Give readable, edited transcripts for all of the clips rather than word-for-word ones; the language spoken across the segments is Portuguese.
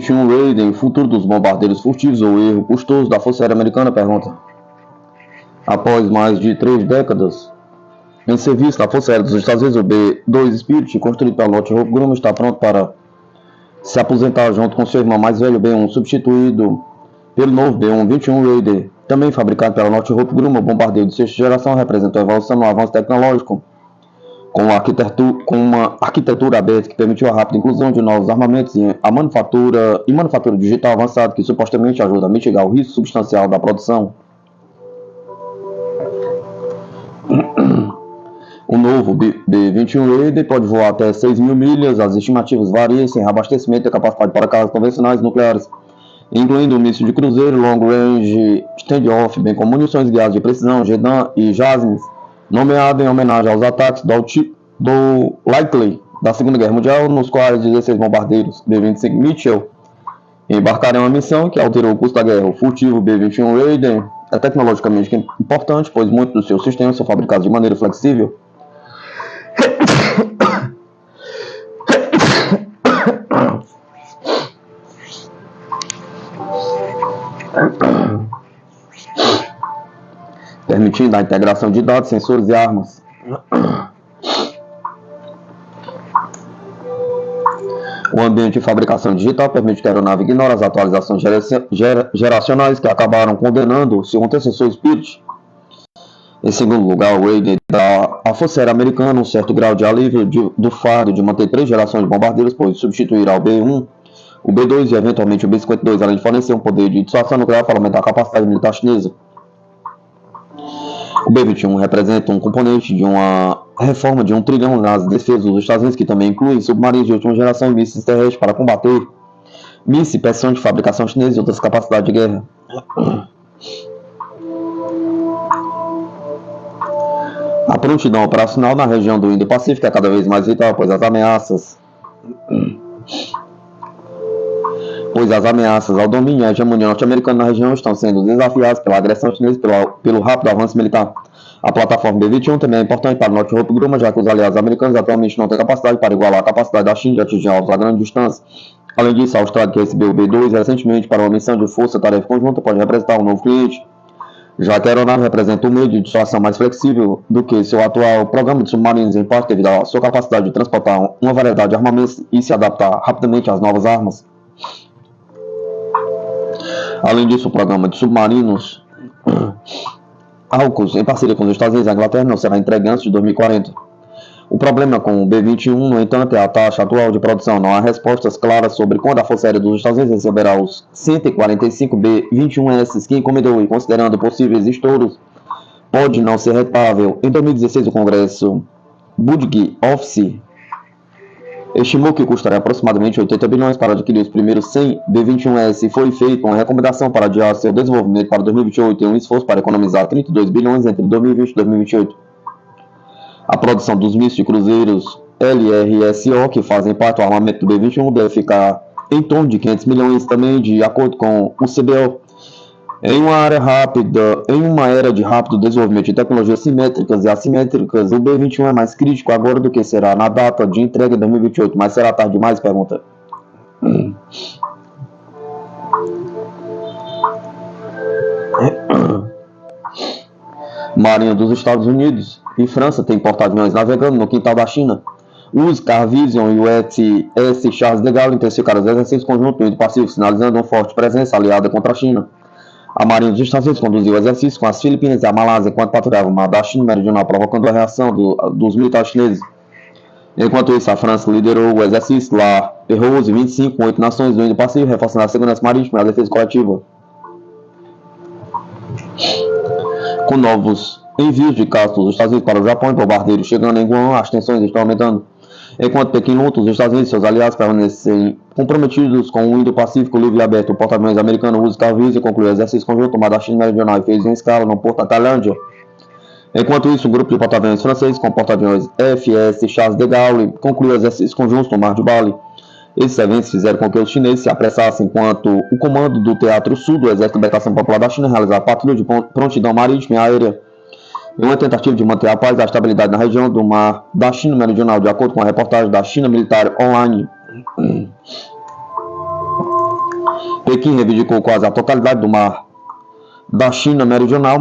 B-21 Raiden, futuro dos bombardeiros furtivos ou erro custoso da Força Aérea Americana? Pergunta. Após mais de 3 décadas em serviço na Força Aérea dos Estados Unidos, o B-2 Spirit, construído pelo Northrop Grumman, está pronto para se aposentar junto com seu irmão mais velho, B-1, substituído pelo novo B-1-21 Raider, também fabricado pela Northrop Grumman. O bombardeiro de sexta geração representou a evolução no avanço tecnológico, com uma arquitetura aberta que permitiu a rápida inclusão de novos armamentos e manufatura digital avançada, que supostamente ajuda a mitigar o risco substancial da produção. O novo B-21 Raider pode voar até 6.000 milhas. As estimativas variam sem reabastecimento e capacidade para cargas convencionais nucleares, incluindo um míssil de cruzeiro, long range standoff, bem como munições guiadas de precisão, Gedan e Jasmine, nomeado em homenagem aos ataques do Lightly da Segunda Guerra Mundial, nos quais 16 bombardeiros B-25 Mitchell embarcaram em uma missão que alterou o curso da guerra. O furtivo B-21 Raider é tecnologicamente importante, pois muitos dos seus sistemas são fabricados de maneira flexível. Permitindo a integração de dados, sensores e armas. O ambiente de fabricação digital permite que a aeronave ignore as atualizações geracionais que acabaram condenando seu antecessor Spirit. Em segundo lugar, o Raider dá à Força Aérea Americana um certo grau de alívio do fardo de manter 3 gerações de bombardeiros, pois substituir ao B-1, o B-2 e eventualmente o B-52, além de fornecer um poder de dissuasão nuclear para aumentar a capacidade militar chinesa. O B-21 representa um componente de uma reforma de 1 trilhão nas defesas dos Estados Unidos, que também inclui submarinos de última geração e mísseis terrestres para combater mísseis, peças de fabricação chinesa e outras capacidades de guerra. A prontidão operacional na região do Indo-Pacífico é cada vez mais vital, pois as ameaças ao domínio e à hegemonia norte-americana na região estão sendo desafiadas pela agressão chinesa e pelo rápido avanço militar. A plataforma B-21 também é importante para o Northrop Grumman, já que os aliados americanos atualmente não têm capacidade para igualar a capacidade da China de atingir alvos a grande distância. Além disso, a Austrália, que recebeu o B-2 recentemente para uma missão de força-tarefa conjunta, pode representar um novo cliente, já que a aeronave representa um meio de dissuasão mais flexível do que seu atual programa de submarinos, em parte devido à sua capacidade de transportar uma variedade de armamentos e se adaptar rapidamente às novas armas. Além disso, o programa de submarinos AUKUS, em parceria com os Estados Unidos e a Inglaterra, não será entregue antes de 2040. O problema com o B-21, no entanto, é a taxa atual de produção. Não há respostas claras sobre quando a Força Aérea dos Estados Unidos receberá os 145 B-21S que encomendou, e considerando possíveis estouros, pode não ser rentável. Em 2016, o Congresso Budget Office estimou que custaria aproximadamente 80 bilhões para adquirir os primeiros 100 B-21S e foi feita uma recomendação para adiar seu desenvolvimento para 2028 e um esforço para economizar 32 bilhões entre 2020 e 2028. A produção dos mísseis de cruzeiros LRSO, que fazem parte do armamento do B-21, deve ficar em torno de 500 milhões também, de acordo com o CBO. Em uma era de rápido desenvolvimento de tecnologias simétricas e assimétricas, o B-21 é mais crítico agora do que será na data de entrega em 2028, mas será tarde demais? Pergunta. Marinha dos Estados Unidos e França têm porta-aviões navegando no quintal da China. Os Carvision e o USS Charles de Gaulle intensificaram os exercícios conjuntos no Indo-Pacífico, sinalizando uma forte presença aliada contra a China. A Marinha dos Estados Unidos conduziu o exercício com as Filipinas e a Malásia enquanto patrulhava o mar da China meridional, provocando a reação dos militares chineses. Enquanto isso, a França liderou o exercício lá Rose 25 com 8 nações do Indo-Pacífico, reforçando a segurança marítima e a defesa coletiva. Com novos envios de caças dos Estados Unidos para o Japão e bombardeiros chegando em Guam, as tensões estão aumentando. Enquanto Pequim luta, os Estados Unidos e seus aliados permanecem comprometidos com o Indo-Pacífico livre e aberto. O porta-aviões americano Uzi Carvision concluiu o exercício conjunto tomado da China meridional e fez em escala no porto da Tailândia. Enquanto isso, um grupo de porta-aviões franceses com porta-aviões FS Charles de Gaulle concluiu o exercício conjunto no Mar de Bali. Esses eventos fizeram com que os chineses se apressassem enquanto o comando do Teatro Sul do Exército de Libertação Popular da China realizava patrulha de prontidão marítima e aérea em uma tentativa de manter a paz e a estabilidade na região do Mar da China Meridional, de acordo com a reportagem da China Militar Online. Pequim reivindicou quase a totalidade do mar da China meridional,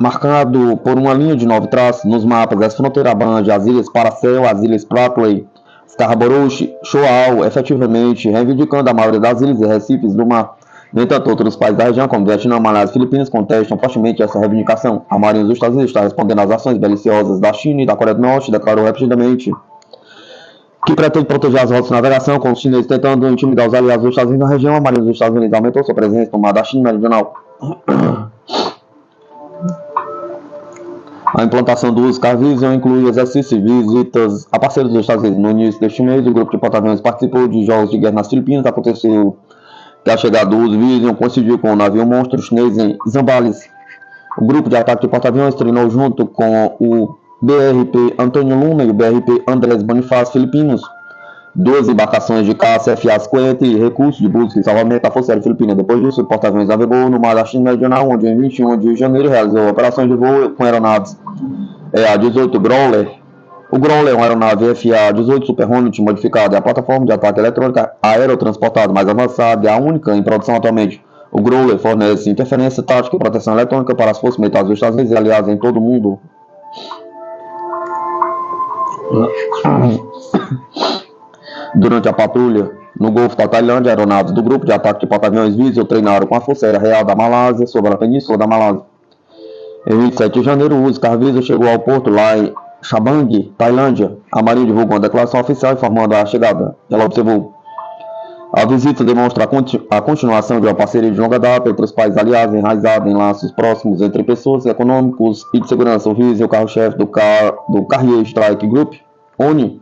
marcado por uma linha de 9 traços nos mapas. Essa fronteira abrange as ilhas Paracel, as ilhas Spratley, Scarborough, Shoal, efetivamente reivindicando a maioria das ilhas e recifes do mar. No entanto, outros países da região, como Vietnã, Malásia e Filipinas, contestam fortemente essa reivindicação. A Marinha dos Estados Unidos está respondendo às ações beliciosas da China e da Coreia do Norte, declarou repetidamente que pretende proteger as rotas de navegação, com os chineses tentando intimidar os aliados dos Estados Unidos na região. A Marinha dos Estados Unidos aumentou sua presença no mar da China meridional. A implantação do uso Carvision inclui exercícios e visitas a parceiros dos Estados Unidos. No início deste mês, o grupo de porta-aviões participou de jogos de guerra nas Filipinas. Aconteceu que a chegada do uso Vision coincidiu com o navio monstro chinês em Zambales. O grupo de ataque de porta-aviões treinou junto com o BRP Antônio Luna e o BRP Andrés Bonifácio filipinos. 12 embarcações de caça FA-50 e recursos de busca e salvamento da Força Aérea Filipina. Depois disso, o porta-aviões navegou no mar da China Meridional, onde em 21 de janeiro realizou operações de voo com aeronaves A-18 Growler. O Growler é uma aeronave FA-18 Super Hornet modificada, é a plataforma de ataque eletrônica aerotransportada mais avançada e a única em produção atualmente. O Growler fornece interferência tática e proteção eletrônica para as forças militares dos Estados Unidos e aliados em todo o mundo. Durante a patrulha no Golfo da Tailândia, aeronaves do grupo de ataque de porta-aviões Vision treinaram com a Força Aérea Real da Malásia sobre a Península da Malásia. Em 27 de janeiro, o Oscar Vision chegou ao porto lá em Chabang, Tailândia. A Marinha divulgou uma declaração oficial informando a chegada. Ela observou: a visita demonstra a continuação de uma parceria de longa data entre os países aliados, enraizada em laços próximos entre pessoas, econômicos e de segurança. O Vision, o carro-chefe do Carrier Strike Group, ONI,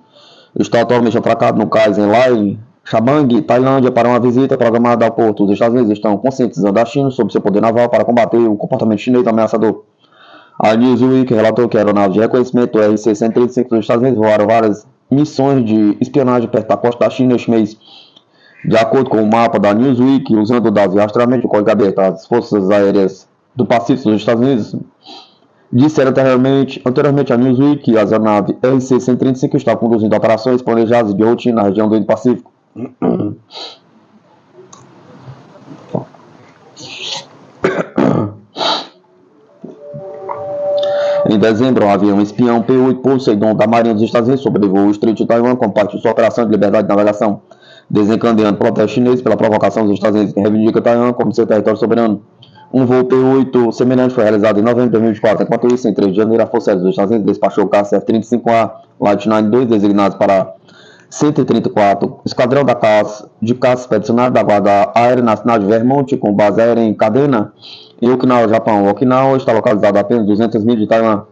está atualmente atracado no cais em Lai, Chabang, Tailândia, para uma visita programada ao porto. Os Estados Unidos estão conscientizando a China sobre seu poder naval para combater o comportamento chinês ameaçador. A Newsweek relatou que aeronaves de reconhecimento RC-135 dos Estados Unidos voaram várias missões de espionagem perto da costa da China este mês. De acordo com o mapa da Newsweek, usando dados de rastreamento de código aberto, as forças aéreas do Pacífico dos Estados Unidos disseram anteriormente a Newsweek que as aeronaves RC-135 estavam conduzindo operações planejadas de rotina na região do Indo-Pacífico. Em dezembro, um avião espião P-8 Poseidon da Marinha dos Estados Unidos sobrevoou o Estreito de Taiwan como parte de sua operação de liberdade de navegação, desencadeando protestos chineses pela provocação dos Estados Unidos, que reivindica Taiwan como seu território soberano. Um voo P-8 semelhante foi realizado em novembro de 2024. Enquanto isso, em 3 de janeiro, a Força Aérea dos Estados Unidos despachou o caça F-35A Lightning II, designados para 134, esquadrão de caça expedicionário da Guarda Aérea Nacional de Vermont, com base aérea em Kadena, em Okinawa, Japão. Okinawa está localizado a apenas 200 milhas de Taiwan.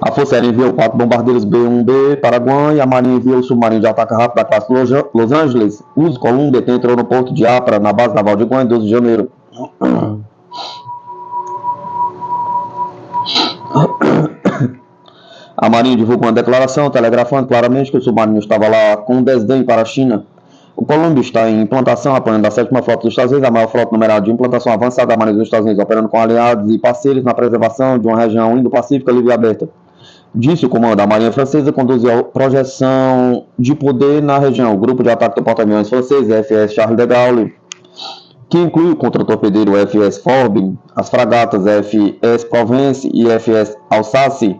A Força Aérea enviou 4 bombardeiros B-1B para Guam e a Marinha enviou o submarino de ataque rápido da classe Los Angeles, uso Columbia, que entrou no porto de Apra, na base naval de Guam, em 12 de janeiro. A Marinha divulgou uma declaração telegrafando claramente que o submarino estava lá com desdém para a China. O Columbia está em implantação, apoiando a 7ª Frota dos Estados Unidos, a maior frota numerada de implantação avançada da Marinha dos Estados Unidos, operando com aliados e parceiros na preservação de uma região Indo-Pacífica livre e aberta. Disse o comando da Marinha Francesa, conduziu a projeção de poder na região. O grupo de ataque do porta-aviões francês, FS Charles de Gaulle, que inclui o contra-torpedeiro FS Forbin, as fragatas FS Provence e FS Alsace,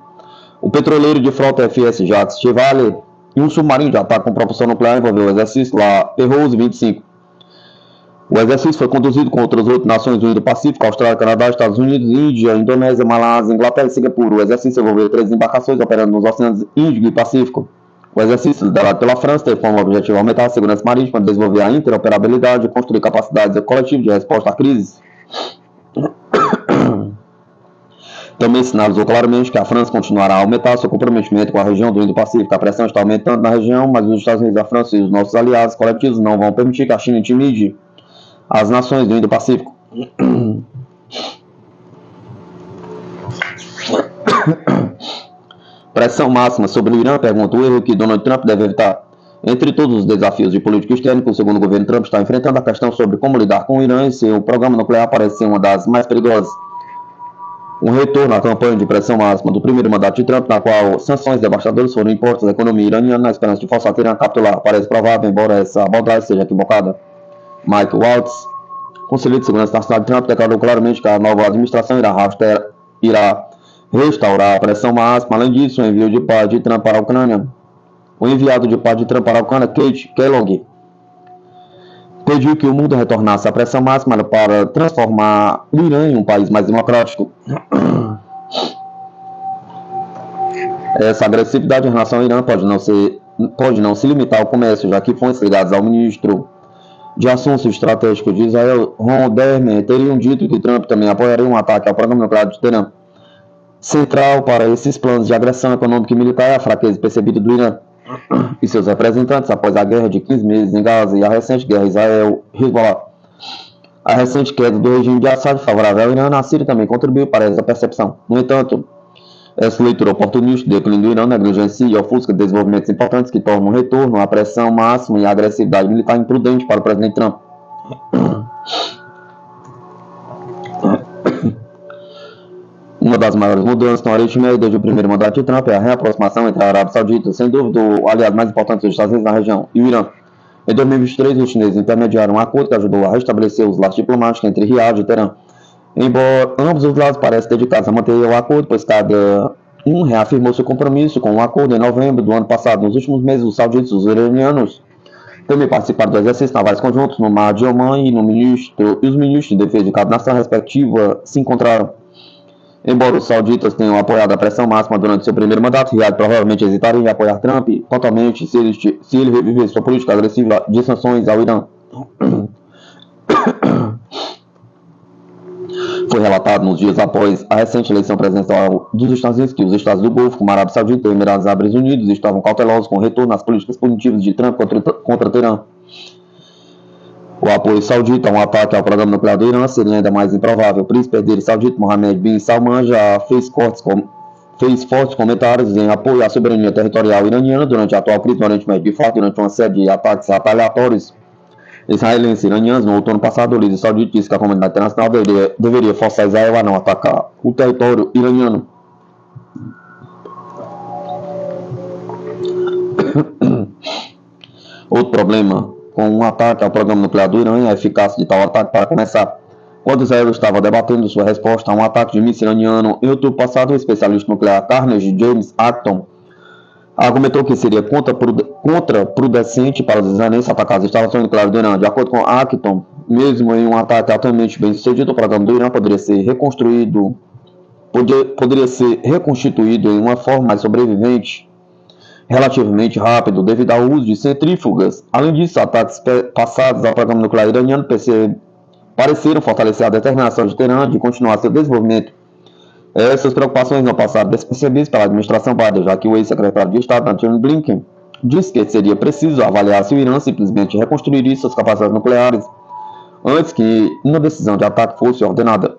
o petroleiro de frota FS Jacques Chevalier e um submarino de ataque com propulsão nuclear envolveu o exercício lá Perrose 25. O exercício foi conduzido com outras 8 nações do Indo-Pacífico, Austrália, Canadá, Estados Unidos, Índia, Indonésia, Malásia, Inglaterra e Singapura. O exercício envolveu 3 embarcações operando nos oceanos Índico e Pacífico. O exercício, liderado pela França, teve como objetivo aumentar a segurança marítima, desenvolver a interoperabilidade e construir capacidades coletivas de resposta a crises. Também sinalizou claramente que a França continuará a aumentar seu comprometimento com a região do Indo-Pacífico. A pressão está aumentando na região, mas os Estados Unidos, a França e os nossos aliados coletivos não vão permitir que a China intimide as nações do Indo-Pacífico. Pressão máxima sobre o Irã, pergunta o erro que Donald Trump deve evitar. Entre todos os desafios de política externa que o segundo governo Trump está enfrentando, a questão sobre como lidar com o Irã e seu programa nuclear parece ser uma das mais perigosas. Um retorno à campanha de pressão máxima do primeiro mandato de Trump, na qual sanções devastadoras foram impostas à economia iraniana na esperança de forçar Teherã a capitular, parece provável, embora essa abordagem seja equivocada. Mike Waltz, conselheiro de segurança nacional de Trump, declarou claramente que a nova administração irá restaurar a pressão máxima. Além disso, o envio de paz de Trump para a Ucrânia, o enviado de paz de Trump para a Ucrânia, Kate Kellogg, pediu que o mundo retornasse à pressão máxima para transformar o Irã em um país mais democrático. Essa agressividade em relação ao Irã pode não se limitar ao comércio, já que fontes ligadas ao ministro de Assuntos Estratégicos de Israel, Ron Dermer, teriam dito que Trump também apoiaria um ataque ao programa nuclear de Teherã. Central para esses planos de agressão econômica e militar é a fraqueza percebida do Irã e seus representantes após a guerra de 15 meses em Gaza e a recente guerra Israel-Hezbollah. A recente queda do regime de Assad favorável ao Irã na Síria também contribuiu para essa percepção. No entanto, essa leitura oportunista do declínio do Irã negligencia e ofusca desenvolvimentos importantes que tornam o retorno à pressão máxima e à agressividade militar imprudente para o presidente Trump. Uma das maiores mudanças no Oriente Médio desde o primeiro mandato de Trump é a reaproximação entre a Arábia Saudita, sem dúvida o aliado mais importante dos Estados Unidos na região, e o Irã. Em 2023, os chineses intermediaram um acordo que ajudou a restabelecer os laços diplomáticos entre Riad e Teherã. Embora ambos os lados parecem dedicados a manter o acordo, pois cada um reafirmou seu compromisso com o acordo em novembro do ano passado. Nos últimos meses, os sauditas e os iranianos também participaram do exercício navais conjuntos no Mar de Omã e os ministros de defesa de cada nação respectiva se encontraram. Embora os sauditas tenham apoiado a pressão máxima durante seu primeiro mandato, Riad provavelmente hesitaria em apoiar Trump totalmente se ele revivesse sua política agressiva de sanções ao Irã. Foi relatado nos dias após a recente eleição presidencial dos Estados Unidos que os estados do Golfo, como a Arábia Saudita e os Emirados Árabes Unidos, estavam cautelosos com o retorno às políticas punitivas de Trump contra Teherã. O apoio saudita a um ataque ao programa nuclear do Irã seria ainda mais improvável. O príncipe herdeiro saudita Mohammed bin Salman já fez fortes comentários em apoio à soberania territorial iraniana durante a atual crise no Oriente Médio. De fato, durante uma série de ataques retaliatórios israelenses e iranianos no outono passado, o líder saudita disse que a comunidade internacional deveria forçar Israel a não atacar o território iraniano. Outro problema com um ataque ao programa nuclear do Irã é a eficácia de tal ataque. Para começar, quando Israel estava debatendo sua resposta a um ataque de míssil iraniano em outubro passado, o especialista nuclear Carnegie James Acton argumentou que seria contraproducente para os israelenses atacar as instalações nucleares do Irã. De acordo com Acton, mesmo em um ataque altamente bem sucedido, o programa do Irã poderia ser reconstituído em uma forma mais sobrevivente relativamente rápido devido ao uso de centrífugas. Além disso, ataques passados ao programa nuclear iraniano pareceram fortalecer a determinação de Teherã de continuar seu desenvolvimento. Essas preocupações não passaram despercebidas pela administração Biden, já que o ex-secretário de Estado, Antony Blinken, disse que seria preciso avaliar se o Irã simplesmente reconstruiria suas capacidades nucleares antes que uma decisão de ataque fosse ordenada.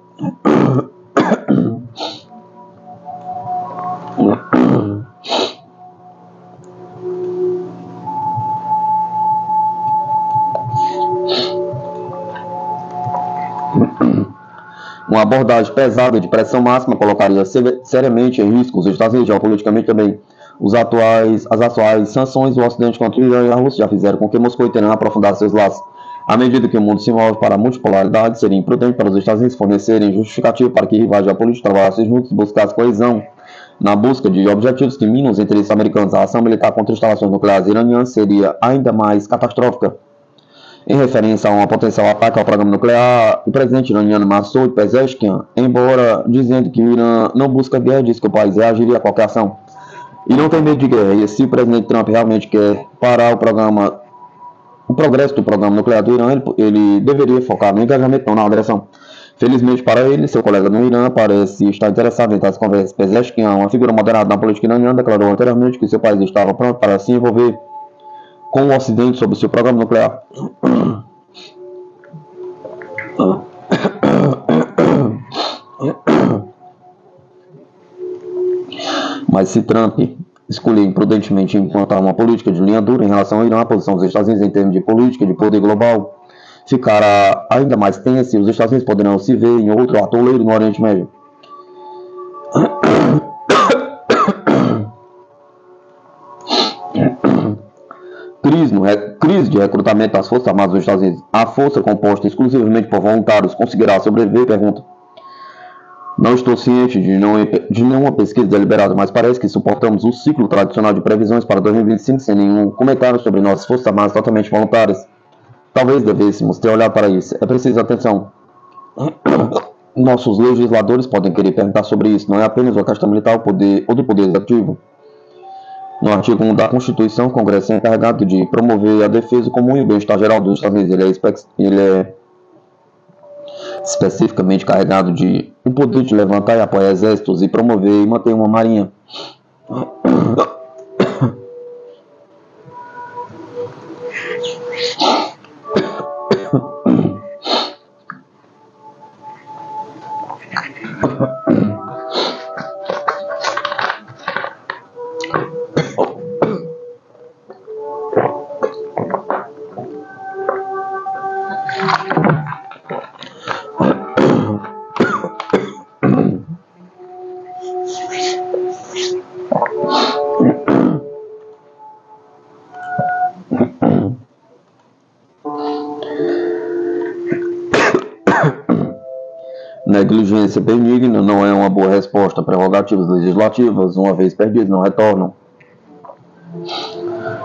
Uma abordagem pesada de pressão máxima colocaria seriamente em risco os Estados Unidos, geopoliticamente também. As atuais sanções do Ocidente contra o Irã e a Rússia já fizeram com que Moscou e Teherã aprofundassem seus laços. À medida que o mundo se move para a multipolaridade, seria imprudente para os Estados Unidos fornecerem justificativo para que rivais geopolíticos trabalhassem juntos e buscassem coesão na busca de objetivos que minam os interesses americanos. A ação militar contra instalações nucleares iranianas seria ainda mais catastrófica. Em referência a um potencial ataque ao programa nuclear, o presidente iraniano Masoud Pezeshkian, embora dizendo que o Irã não busca guerra, disse que o país reagiria a qualquer ação e não tem medo de guerra. E se o presidente Trump realmente quer parar o progresso do programa nuclear do Irã, ele deveria focar no engajamento, não na agressão. Felizmente para ele, seu colega no Irã parece estar interessado em tais conversas. Pezeshkian, uma figura moderada na política iraniana, declarou anteriormente que seu país estava pronto para se envolver com o Ocidente sobre seu programa nuclear. Mas se Trump escolher imprudentemente implantar uma política de linha dura em relação ao Irã, a posição dos Estados Unidos em termos de política de poder global ficará ainda mais tensa e os Estados Unidos poderão se ver em outro atoleiro no Oriente Médio. Crise de recrutamento das Forças Armadas dos Estados Unidos. A força composta exclusivamente por voluntários conseguirá sobreviver? Pergunta. Não estou ciente de nenhuma pesquisa deliberada, mas parece que suportamos o ciclo tradicional de previsões para 2025 sem nenhum comentário sobre nossas Forças Armadas totalmente voluntárias. Talvez devêssemos ter olhado para isso. É preciso atenção. Nossos legisladores podem querer perguntar sobre isso. Não é apenas uma questão militar ou do poder executivo. No artigo 1 da Constituição, o Congresso é encarregado de promover a defesa comum e o bem-estar geral dos Estados Unidos. Ele é especificamente carregado de o poder de levantar e apoiar exércitos e promover e manter uma marinha. Negligência benigna não é uma boa resposta. Prerrogativas legislativas, uma vez perdidas, não retornam.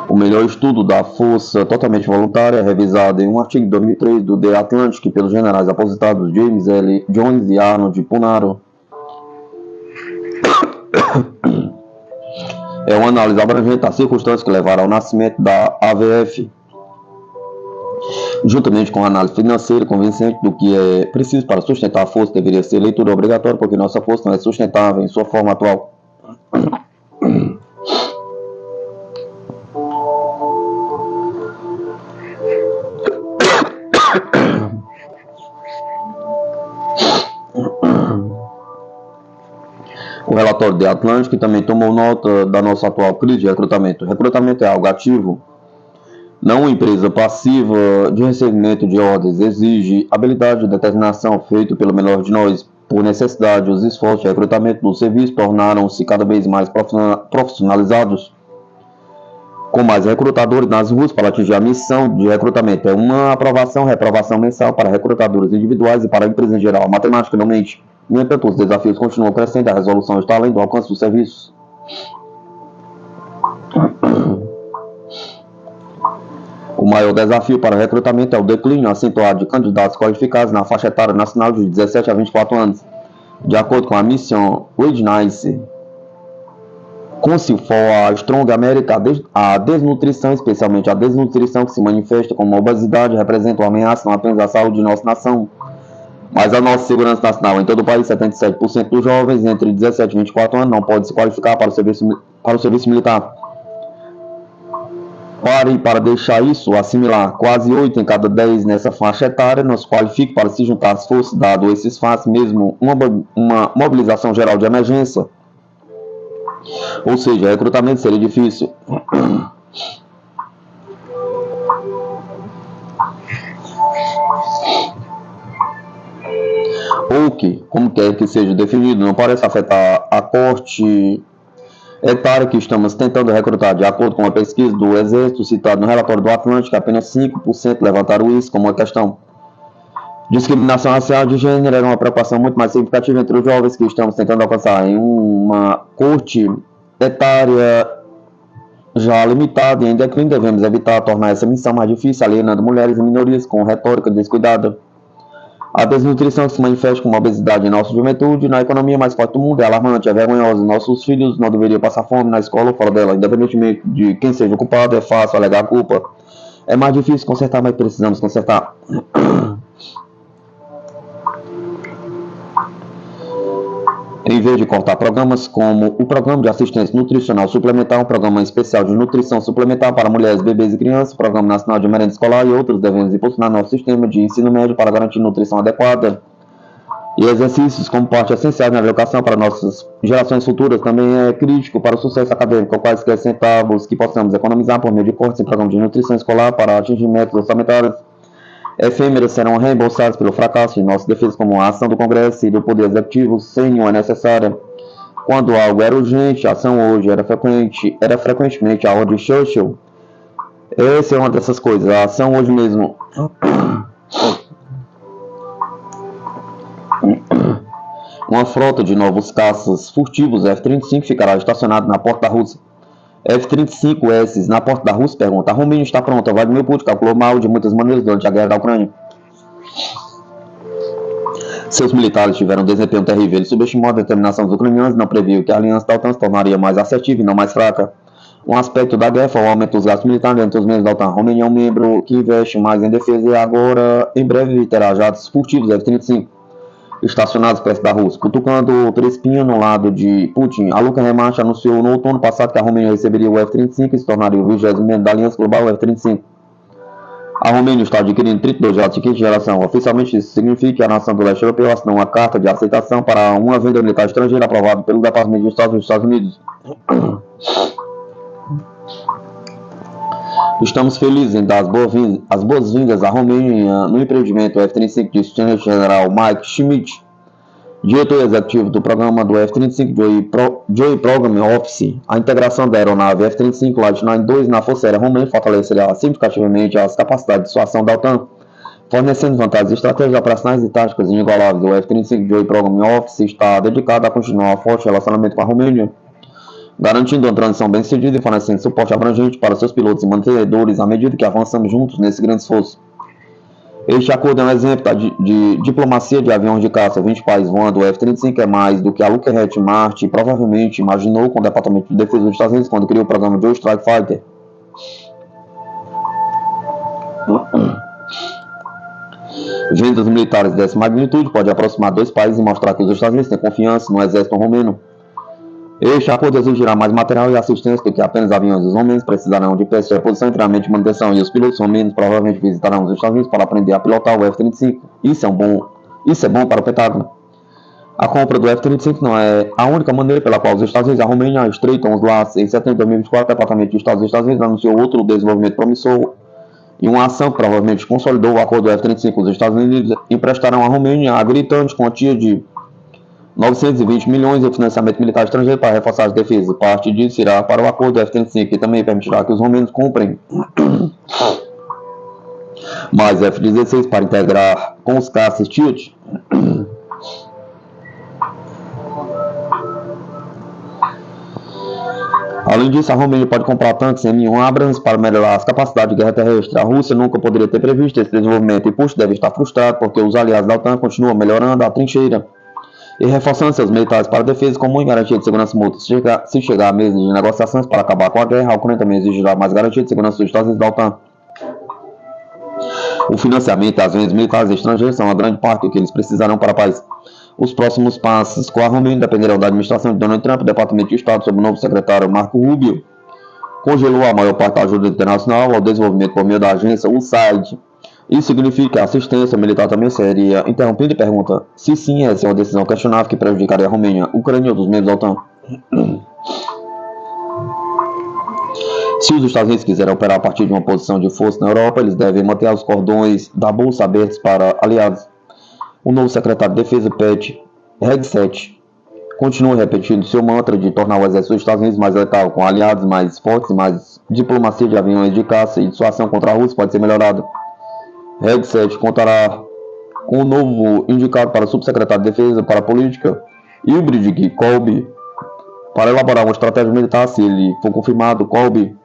O melhor estudo da força totalmente voluntária é revisado em um artigo de 2003 do The Atlantic pelos generais aposentados James L. Jones e Arnold Punaro. É uma análise abrangente das circunstâncias que levaram ao nascimento da AVF, juntamente com a análise financeira convincente do que é preciso para sustentar a força. Deveria ser leitura obrigatória, porque nossa força não é sustentável em sua forma atual. O relatório de Atlantic também tomou nota da nossa atual crise de recrutamento. Recrutamento é algo ativo, não uma empresa passiva de recebimento de ordens. Exige habilidade e determinação feito pelo menor de nós. Por necessidade, os esforços de recrutamento do serviço tornaram-se cada vez mais profissionalizados, com mais recrutadores nas ruas para atingir a missão de recrutamento. É uma reprovação mensal para recrutadores individuais e para a empresa em geral. A matemática não mente. No entanto, os desafios continuam crescendo, a resolução está além do alcance dos serviços. O maior desafio para o recrutamento é o declínio acentuado de candidatos qualificados na faixa etária nacional de 17 a 24 anos. De acordo com a Mission Wilderness Council for a Strong America, a desnutrição, especialmente a desnutrição que se manifesta como obesidade, representa uma ameaça não apenas à saúde de nossa nação, mas a nossa segurança nacional. Em todo o país, 77% dos jovens entre 17 e 24 anos não podem se qualificar para o serviço militar. Para deixar isso assimilar, quase 8 em cada 10 nessa faixa etária não se qualificam para se juntar às forças, dado esses fatos, mesmo uma mobilização geral de emergência. Ou seja, recrutamento seria difícil. Ou que, como quer que seja definido, não parece afetar a corte etária que estamos tentando recrutar. De acordo com uma pesquisa do Exército citada no relatório do Atlântico, apenas 5% levantaram isso como uma questão. Discriminação racial de gênero era uma preocupação muito mais significativa entre os jovens que estamos tentando alcançar. Em uma corte etária já limitada e em declínio, devemos evitar tornar essa missão mais difícil, alienando mulheres e minorias com retórica descuidada. A desnutrição que se manifesta como obesidade em nossa juventude, na economia mais forte do mundo, é alarmante, é vergonhosa. Nossos filhos não deveriam passar fome na escola ou fora dela. Independentemente de quem seja o culpado, é fácil alegar a culpa. É mais difícil consertar, mas precisamos consertar. Em vez de cortar programas como o Programa de Assistência Nutricional Suplementar, um programa especial de nutrição suplementar para mulheres, bebês e crianças, Programa Nacional de Merenda Escolar e outros, devemos impulsionar nosso sistema de ensino médio para garantir nutrição adequada e exercícios como parte essencial na educação para nossas gerações futuras. Também é crítico para o sucesso acadêmico, quaisquer centavos que possamos economizar por meio de cortes em programas de nutrição escolar para atingir metas orçamentárias efêmeras serão reembolsadas pelo fracasso de nossas defesas, como a ação do Congresso e do Poder Executivo sem nenhuma necessária. Quando algo era urgente, a ação hoje era frequentemente a ordem de Churchill. Essa é uma dessas coisas. A ação hoje mesmo. Uma frota de novos caças furtivos F-35 ficará estacionada na porta da Rússia. F-35S na porta da Rússia pergunta: a Romênia está pronta? Vladimir Putin calculou mal de muitas maneiras durante a guerra da Ucrânia. Seus militares tiveram um desempenho terrível. Ele subestimou a determinação dos ucranianos e não previu que a aliança da OTAN se tornaria mais assertiva e não mais fraca. Um aspecto da guerra foi o aumento dos gastos militares entre os membros da OTAN. A Romênia é um membro que investe mais em defesa e agora, em breve, terá jatos furtivos F-35 estacionados perto da Rússia. Cutucando três espinhos no lado de Putin, a Luca Remarch anunciou no outono passado que a Romênia receberia o F-35 e se tornaria o 20º membro da Aliança Global F-35. A Romênia está adquirindo 32 jatos de quinta geração. Oficialmente, isso significa que a nação do leste europeu assinou uma carta de aceitação para uma venda militar estrangeira aprovada pelo Departamento de Estado dos Estados Unidos. Estamos felizes em dar as boas-vindas à Romênia no empreendimento F-35, disse o Tenente-General Mike Schmidt, diretor executivo do programa do F-35 Joint Program Office. A integração da aeronave F-35 Lightning II na Força Aérea Romena fortalecerá significativamente as capacidades de dissuasão da OTAN, fornecendo vantagens estratégicas operacionais e táticas inigualáveis. O F-35 Joint Program Office está dedicado a continuar um forte relacionamento com a Romênia, garantindo uma transição bem-sucedida e fornecendo suporte abrangente para seus pilotos e mantenedores à medida que avançamos juntos nesse grande esforço. Este acordo é um exemplo de diplomacia de aviões de caça. 20 países voando o F-35 é mais do que a Lockheed Martin provavelmente imaginou com o Departamento de Defesa dos Estados Unidos quando criou o programa Joint Strike Fighter. Vendas militares dessa magnitude pode aproximar dois países e mostrar que os Estados Unidos têm confiança no exército romeno. Este acordo exigirá mais material e assistência do que apenas aviões. Os romenos precisarão de peças de reposição e treinamento de manutenção, e os pilotos romenos provavelmente visitarão os Estados Unidos para aprender a pilotar o F-35. Isso é bom para o Pentágono. A compra do F-35 não é a única maneira pela qual os Estados Unidos e a Romênia estreitam os laços. Em setembro de 2024, o Departamento de Estado dos Estados Unidos anunciou outro desenvolvimento promissor e uma ação que provavelmente consolidou o acordo do F-35. Os Estados Unidos emprestarão à Romênia a gritante quantia de 920 milhões de financiamento militar estrangeiro para reforçar as defesas. Parte disso irá para o acordo do F-35, que também permitirá que os romenos comprem mais F-16 para integrar com os caças Tilt. Além disso, a Romênia pode comprar tanques M1 Abrams para melhorar as capacidades de guerra terrestre. A Rússia nunca poderia ter previsto esse desenvolvimento e Putin deve estar frustrado porque os aliados da OTAN continuam melhorando a trincheira e reforçando seus militares para a defesa comum e garantia de segurança mútua. Se chegar à mesa de negociações para acabar com a guerra, a Ucrânia também exigirá mais garantia de segurança dos Estados Unidos da OTAN. O financiamento e as vendas militares estrangeiras são uma grande parte do que eles precisarão para a paz. Os próximos passos com a Romênia dependerão da administração de Donald Trump. O Departamento de Estado, sob o novo secretário Marco Rubio, congelou a maior parte da ajuda internacional ao desenvolvimento por meio da agência USAID. Isso significa que a assistência militar também seria interrompida e pergunta se sim, essa é uma decisão questionável que prejudicaria a Romênia, Ucrânia e outros membros da OTAN. Se os Estados Unidos quiserem operar a partir de uma posição de força na Europa, eles devem manter os cordões da bolsa abertos para aliados. O novo secretário de Defesa, Pete Hegseth, continua repetindo seu mantra de tornar o exército dos Estados Unidos mais letal, com aliados mais fortes e mais diplomacia de aviões de caça e dissuasão contra a Rússia pode ser melhorada. Hegseth contará com o novo indicado para o subsecretário de Defesa para a Política, Hybrid Kolbe, para elaborar uma estratégia militar. Se ele for confirmado, Kolbe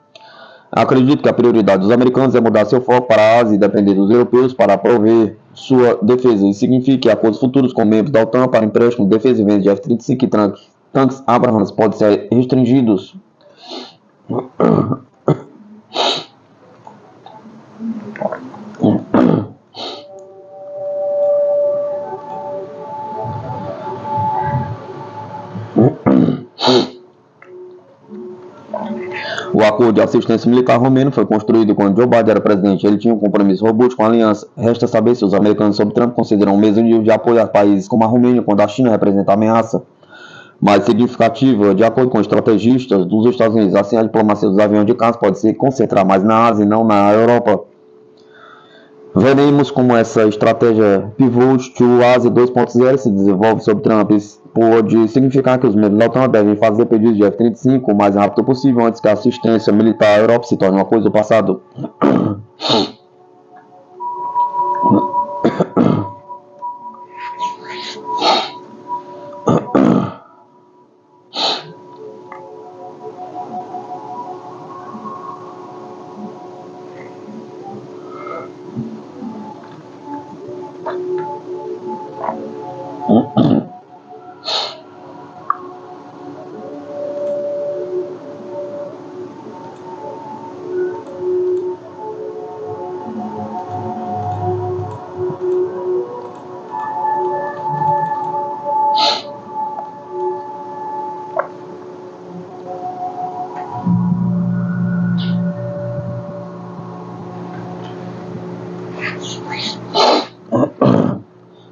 acredita que a prioridade dos americanos é mudar seu foco para a Ásia e depender dos europeus para prover sua defesa. Isso significa que acordos futuros com membros da OTAN para empréstimo, defesa e venda de F-35 e tanques Abrams podem ser restringidos. O acordo de assistência militar romeno foi construído quando Joe Biden era presidente. Ele tinha um compromisso robusto com a aliança. Resta saber se os americanos sob Trump consideram o mesmo nível de apoio a países como a Romênia quando a China representa a ameaça mais significativa. De acordo com estrategistas dos Estados Unidos, assim a diplomacia dos aviões de caça pode se concentrar mais na Ásia e não na Europa. Veremos como essa estratégia Pivot to Asia 2.0 se desenvolve sob Trump. Isso pode significar que os membros da OTAN devem fazer pedidos de F-35 o mais rápido possível antes que a assistência militar à Europa se torne uma coisa do passado.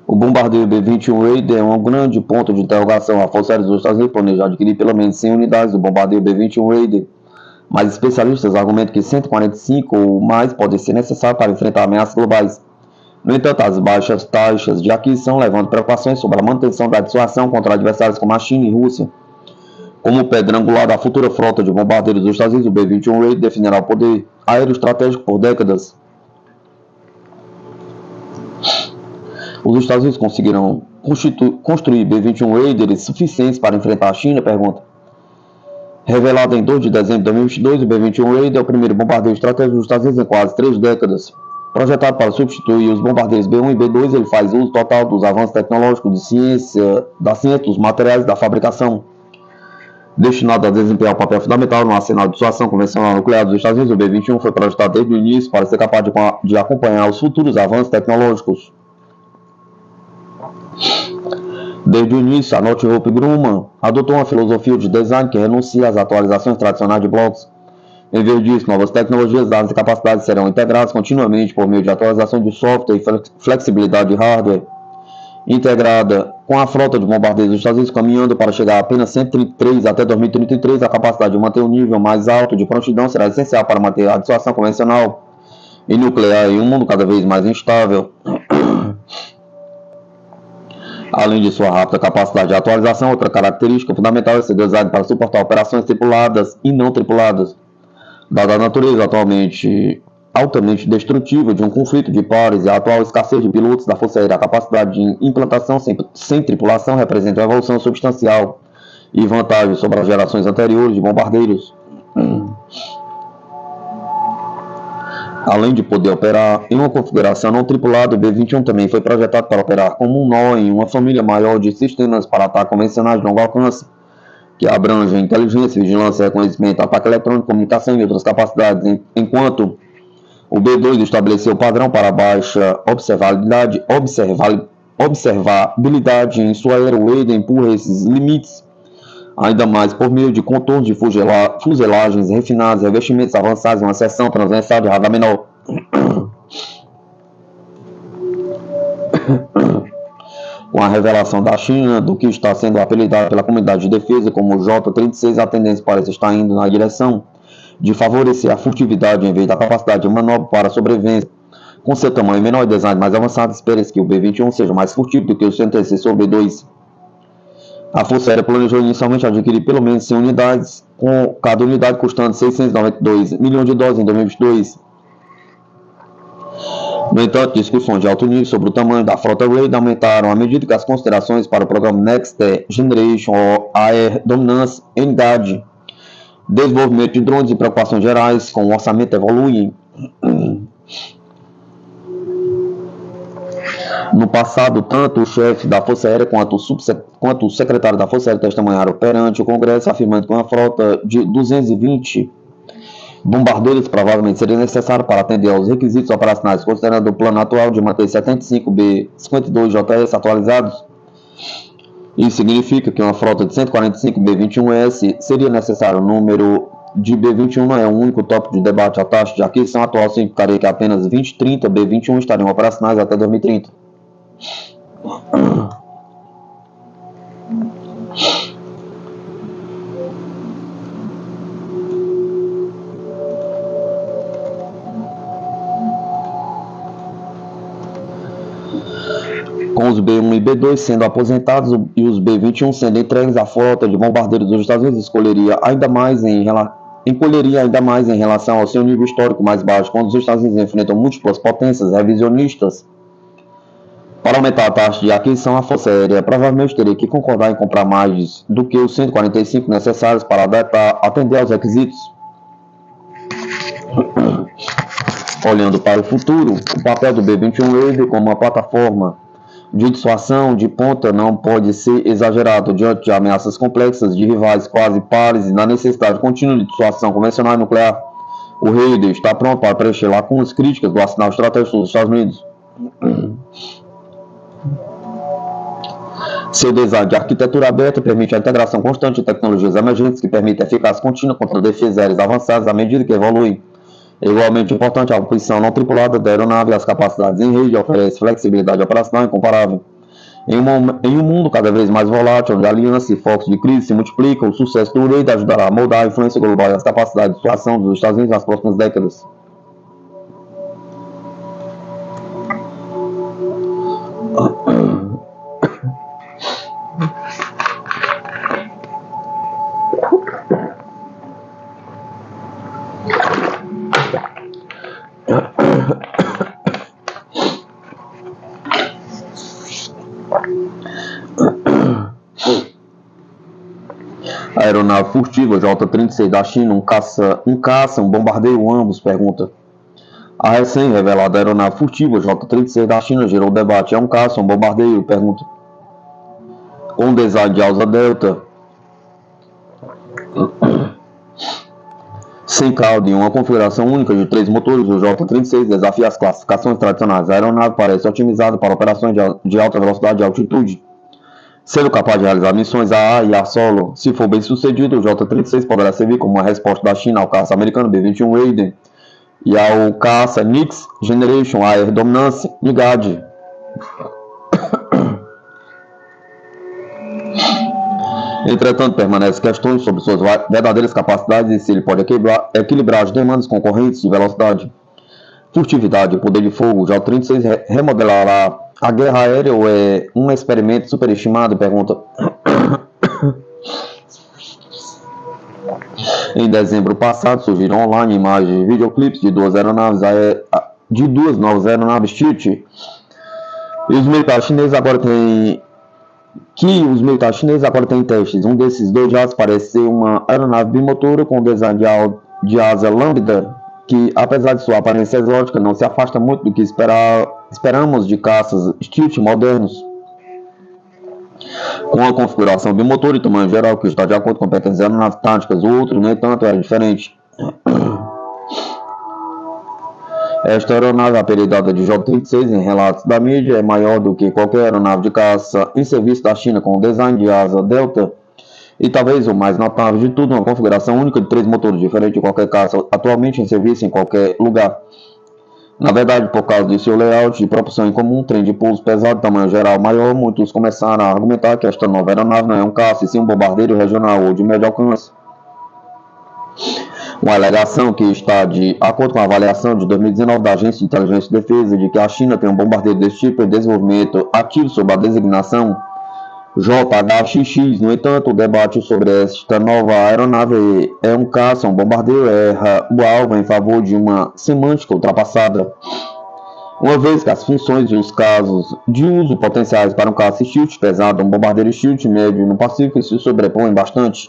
O bombardeio B-21 Raider é um grande ponto de interrogação. A Força Aérea dos Estados Unidos planeja adquirir pelo menos 100 unidades do bombardeio B-21 Raider, mas especialistas argumentam que 145 ou mais podem ser necessários para enfrentar ameaças globais. No entanto, as baixas taxas de aquisição levantam preocupações sobre a manutenção da dissuasão contra adversários como a China e Rússia. Como pedra angular da futura frota de bombardeiros dos Estados Unidos, o B-21 Raider definirá o poder aéreo estratégico por décadas. Os Estados Unidos conseguirão construir B-21 Raiders suficientes para enfrentar a China? Pergunta. Revelado em 2 de dezembro de 2022, o B-21 Raider é o primeiro bombardeiro estratégico dos Estados Unidos em quase 3 décadas. Projetado para substituir os bombardeiros B-1 e B-2, ele faz uso total dos avanços tecnológicos da ciência dos materiais da fabricação. Destinado a desempenhar um papel fundamental no arsenal de dissuasão convencional nuclear dos Estados Unidos, o B-21 foi projetado desde o início para ser capaz de acompanhar os futuros avanços tecnológicos. Desde o início, a Northrop Grumman adotou uma filosofia de design que renuncia às atualizações tradicionais de blocos. Em vez disso, novas tecnologias, dados e capacidades serão integradas continuamente por meio de atualização de software e flexibilidade de hardware. Integrada com a frota de bombardeiros dos Estados Unidos caminhando para chegar a apenas 133 até 2033, a capacidade de manter um nível mais alto de prontidão será essencial para manter a dissuasão convencional e nuclear em um mundo cada vez mais instável. Além de sua rápida capacidade de atualização, outra característica fundamental é ser design para suportar operações tripuladas e não tripuladas. Dada a natureza altamente destrutiva de um conflito de pares e a atual escassez de pilotos da Força Aérea, a capacidade de implantação sem tripulação representa uma evolução substancial e vantagem sobre as gerações anteriores de bombardeiros. Além de poder operar em uma configuração não tripulada, o B-21 também foi projetado para operar como um nó em uma família maior de sistemas para ataque convencionais de longo alcance, que abrangem inteligência, vigilância, reconhecimento, ataque eletrônico, comunicação e outras capacidades, enquanto o B-2 estabeleceu o padrão para baixa observabilidade em sua aeroeira empurra esses limites ainda mais por meio de contornos de fuselagens refinadas, revestimentos avançados e uma seção transversal de radar menor. Com a revelação da China do que está sendo apelidado pela comunidade de defesa como J-36, a tendência parece estar indo na direção de favorecer a furtividade em vez da capacidade de manobra para a sobrevivência. Com seu tamanho menor e design mais avançado, espera-se que o B-21 seja mais furtivo do que o seu antecessor B-2. A Força Aérea planejou inicialmente adquirir pelo menos 100 unidades, com cada unidade custando 692 milhões de dólares em 2022. No entanto, discussões de alto nível sobre o tamanho da frota Raider aumentaram à medida que as considerações para o programa Next Generation ou Air Dominance NGAD, desenvolvimento de drones e preocupações gerais com o orçamento evoluem. No passado, tanto o chefe da Força Aérea quanto o secretário da Força Aérea testemunharam perante o Congresso, afirmando que uma frota de 220 bombardeiros provavelmente seria necessária para atender aos requisitos operacionais, considerando o plano atual de manter 75 B-52JS atualizados. Isso significa que uma frota de 145 B-21S seria necessário. O número de B-21 não é o único tópico de debate. A taxa de aquisição atual significaria que apenas 20-30 B-21 estariam operacionais até 2030. com os B-1 e B-2 sendo aposentados e os B-21 sendo entregues, a frota de bombardeiros dos Estados Unidos encolheria ainda mais em relação ao seu nível histórico mais baixo, quando os Estados Unidos enfrentam múltiplas potências revisionistas. Para aumentar a taxa de aquisição, a Força Aérea provavelmente teria que concordar em comprar mais do que os 145 necessários para atender aos requisitos. Olhando para o futuro, o papel do B-21 Raider como uma plataforma de dissuasão de ponta não pode ser exagerado diante de ameaças complexas de rivais quase pares e na necessidade contínua de dissuasão convencional e nuclear. O Raider está pronto para preencher lacunas críticas do arsenal estratégico dos Estados Unidos. Seu design de arquitetura aberta permite a integração constante de tecnologias emergentes que permitem eficácia contínua contra defesas aéreas avançadas à medida que evoluem. É igualmente importante a posição não tripulada da aeronave e as capacidades em rede oferecem flexibilidade operacional incomparável. Em um mundo cada vez mais volátil, onde alianças e focos de crise se multiplicam, o sucesso do Raider ajudará a moldar a influência global e as capacidades de situação dos Estados Unidos nas próximas décadas. A aeronave furtiva J-36 da China, um bombardeio, ambos? Pergunta. A recém-revelada aeronave furtiva J-36 da China gerou debate. É um caça, um bombardeio? Pergunta. Com design de asa delta, sem cauda e uma configuração única de 3 motores, o J-36 desafia as classificações tradicionais. A aeronave parece otimizada para operações de alta velocidade e altitude, sendo capaz de realizar missões a ar e a solo. Se for bem sucedido, o J-36 poderá servir como uma resposta da China ao caça americano B-21 Raider e ao caça Next Generation Air Dominance NGAD. Entretanto, permanecem questões sobre suas verdadeiras capacidades e se ele pode equilibrar as demandas concorrentes de velocidade, furtividade e poder de fogo. O J-36 remodelará a guerra aérea ou é um experimento superestimado? Pergunta. Em dezembro passado, surgiram online imagens de videoclipes de duas novas aeronaves Tilt. E os militares chineses agora têm testes. Um desses dois jatos parece ser uma aeronave bimotora com design de asa lambda, que, apesar de sua aparência exótica, não se afasta muito do que esperamos de caças Stilt modernos. Com a configuração bimotor e tamanho geral que está de acordo com competências aeronaves táticas, o outro, no entanto, era diferente. Esta aeronave, apelidada de J-36 em relatos da mídia, é maior do que qualquer aeronave de caça em serviço da China, com design de asa delta e, talvez o mais notável de tudo, uma configuração única de 3 motores, diferente de qualquer caça atualmente em serviço em qualquer lugar. Na verdade, por causa de seu layout de propulsão incomum, trem de pouso pesado, tamanho geral maior, muitos começaram a argumentar que esta nova aeronave não é um caça, e sim um bombardeiro regional ou de médio alcance. Uma alegação que está de acordo com a avaliação de 2019 da Agência de Inteligência e Defesa de que a China tem um bombardeiro desse tipo em desenvolvimento ativo sob a designação JHXX. No entanto, o debate sobre esta nova aeronave é um caça, um bombardeiro, erra o alvo em favor de uma semântica ultrapassada, uma vez que as funções e os casos de uso potenciais para um caça Stilt pesado, um bombardeiro Stilt médio no Pacífico se sobrepõem bastante.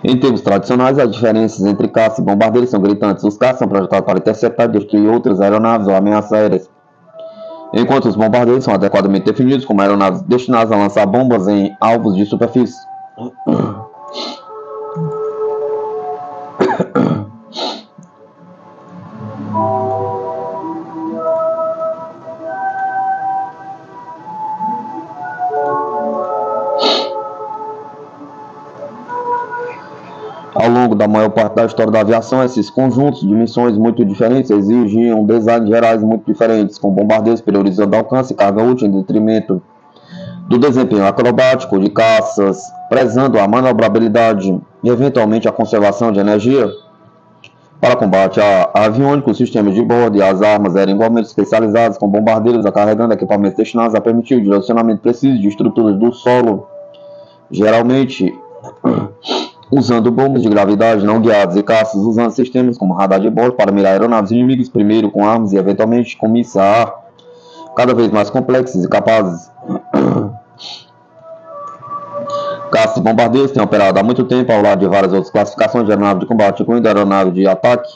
Em termos tradicionais, as diferenças entre caça e bombardeiro são gritantes. Os caças são projetados para interceptar e destruir outras aeronaves ou ameaças aéreas, enquanto os bombardeiros são adequadamente definidos como aeronaves destinadas a lançar bombas em alvos de superfície. Ao longo da maior parte da história da aviação, esses conjuntos de missões muito diferentes exigiam designs gerais muito diferentes, com bombardeiros priorizando alcance e carga útil em detrimento do desempenho acrobático de caças, prezando a manobrabilidade e eventualmente a conservação de energia. Para combate aviônico, os sistemas de bordo e as armas eram igualmente especializados, com bombardeiros carregando equipamentos destinados a permitir o direcionamento preciso de estruturas do solo, geralmente usando bombas de gravidade não guiadas, e caças usando sistemas como radar de bordo para mirar aeronaves inimigas, primeiro com armas e eventualmente com mísseis a ar, cada vez mais complexos e capazes. Caças e bombardeiros têm operado há muito tempo ao lado de várias outras classificações de aeronave de combate, incluindo aeronave de ataque,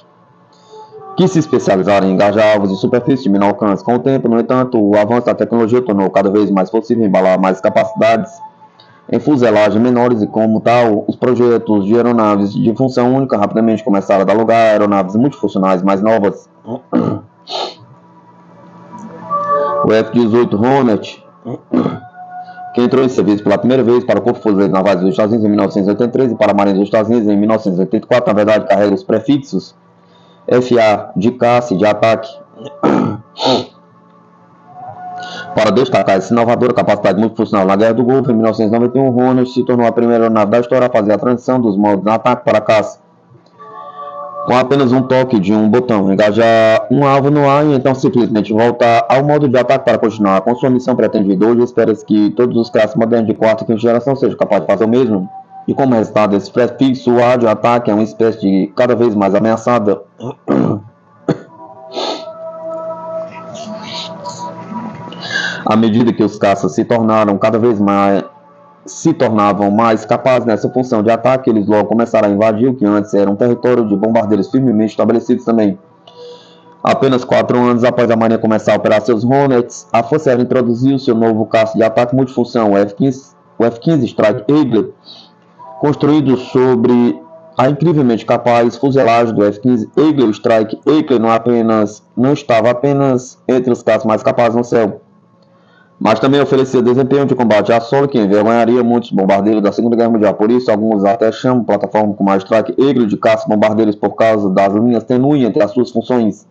que se especializaram em engajar alvos de superfície de menor alcance. Com o tempo, no entanto, o avanço da tecnologia tornou cada vez mais possível embalar mais capacidades em fuselagens menores, e como tal, os projetos de aeronaves de função única rapidamente começaram a dar lugar a aeronaves multifuncionais mais novas. O F-18 Hornet, que entrou em serviço pela primeira vez para o Corpo de Fuzileiros Navais dos Estados Unidos em 1983 e para a Marinha dos Estados Unidos em 1984, na verdade carrega os prefixos FA de caça e de ataque. Para destacar essa inovadora capacidade multifuncional na Guerra do Golfo, em 1991, o Hornet se tornou a primeira aeronave da história a fazer a transição dos modos de ataque para caça. Com apenas um toque de um botão, engajar um alvo no ar e então simplesmente voltar ao modo de ataque para continuar com sua missão pretendida. Hoje espera-se que todos os caças modernos de quarta e quinta geração sejam capazes de fazer o mesmo. E como resultado desse prefixo, o ar de ataque é uma espécie de cada vez mais ameaçada. À medida que os caças se tornavam mais capazes nessa função de ataque, eles logo começaram a invadir o que antes era um território de bombardeiros firmemente estabelecidos também. Apenas 4 anos após a Marinha começar a operar seus Hornets, a Força Aérea introduziu seu novo caça de ataque multifunção, o F-15 Strike Eagle, construído sobre a incrivelmente capaz fuselagem do F-15 Eagle. O Strike Eagle não estava apenas entre os caças mais capazes no céu, mas também oferecia desempenho de combate a solo que envergonharia muitos bombardeiros da Segunda Guerra Mundial. Por isso, alguns até chamam plataforma como a Strike Eagle de caça-bombardeiros por causa das linhas tênues entre as suas funções.